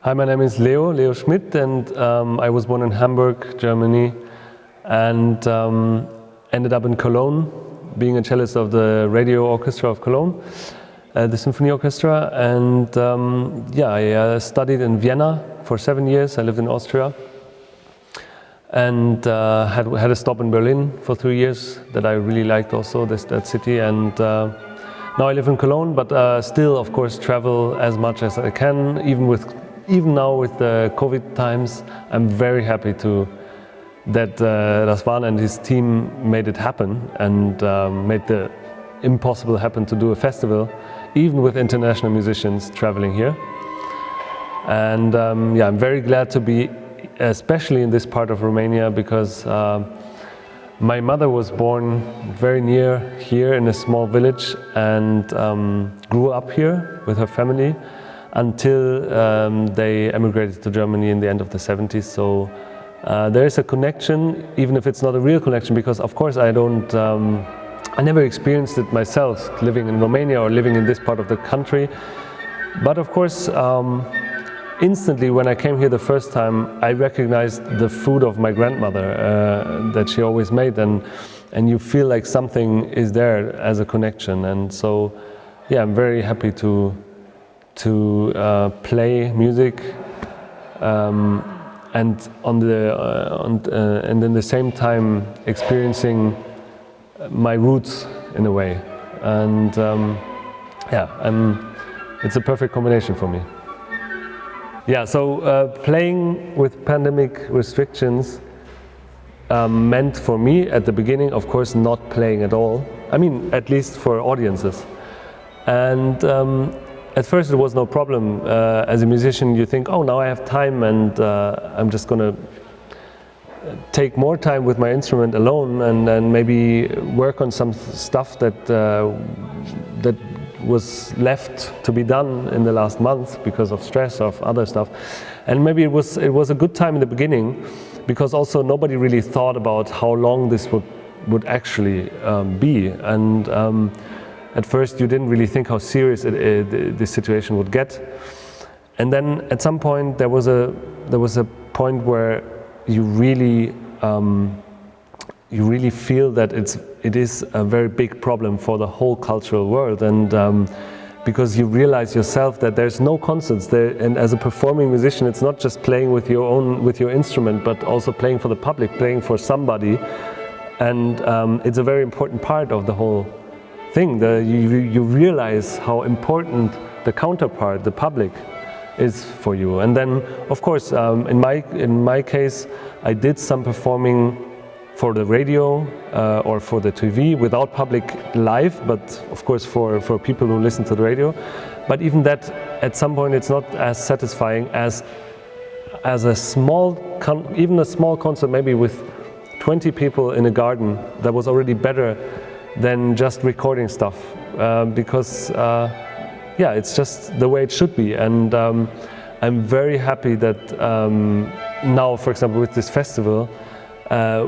Hi, my name is Leo Schmidt, and I was born in Hamburg, Germany, and ended up in Cologne, being a cellist of the radio orchestra of Cologne, the symphony orchestra. And I studied in Vienna for 7 years. I lived in Austria, and had a stop in Berlin for 3 years that I really liked also, that city. And now I live in Cologne, but still, of course, travel as much as I can, even now with the COVID times. I'm very happy that Razvan and his team made it happen and made the impossible happen to do a festival, even with international musicians traveling here. And I'm very glad to be, especially in this part of Romania, because my mother was born very near here in a small village and grew up here with her family until they emigrated to Germany in the end of the 70s. So there is a connection, even if it's not a real connection, because of course I never experienced it myself, living in Romania or living in this part of the country. But of course, instantly when I came here the first time, I recognized the food of my grandmother that she always made, and you feel like something is there as a connection. And so, yeah, I'm very happy to play music, and in the same time experiencing my roots in a way. And it's a perfect combination for me. Yeah, so playing with pandemic restrictions meant for me at the beginning, of course, not playing at all. I mean, at least for audiences. And at first it was no problem. As a musician, you think, oh, now I have time, and I'm just going to take more time with my instrument alone, and then maybe work on some stuff that was left to be done in the last month because of stress of other stuff. And maybe it was a good time in the beginning, because also nobody really thought about how long this would actually be. And at first you didn't really think how serious this situation would get. And then at some point there was a point where you really feel that it is a very big problem for the whole cultural world, and because you realize yourself that there's no concerts there, and as a performing musician, it's not just playing with your instrument, but also playing for the public, playing for somebody, and it's a very important part of the whole thing. You realize how important the counterpart, the public, is for you. And then, of course, in my case, I did some performing for the radio or for the TV without public live, but of course for people who listen to the radio. But even that, at some point, it's not as satisfying as a small concert, maybe with 20 people in a garden. That was already better than just recording stuff, because it's just the way it should be. And I'm very happy that now, for example, with this festival,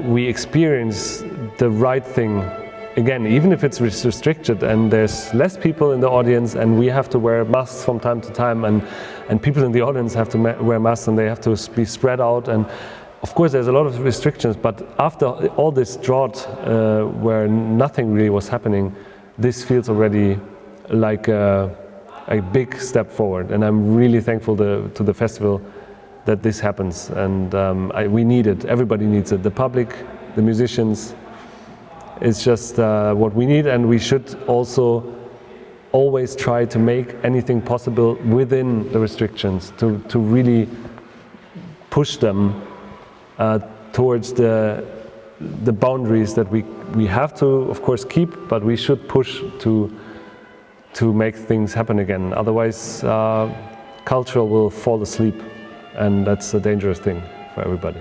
we experience the right thing again, even if it's restricted and there's less people in the audience, and we have to wear masks from time to time, and people in the audience have to wear masks, and they have to be spread out. And of course there's a lot of restrictions, but after all this drought where nothing really was happening, this feels already like a big step forward. And I'm really thankful to the festival that this happens, and we need it. Everybody needs it. The public, the musicians. It's just what we need, and we should also always try to make anything possible within the restrictions to really push them towards the boundaries that we have to, of course, keep, but we should push to make things happen again. Otherwise, culture will fall asleep, and that's a dangerous thing for everybody.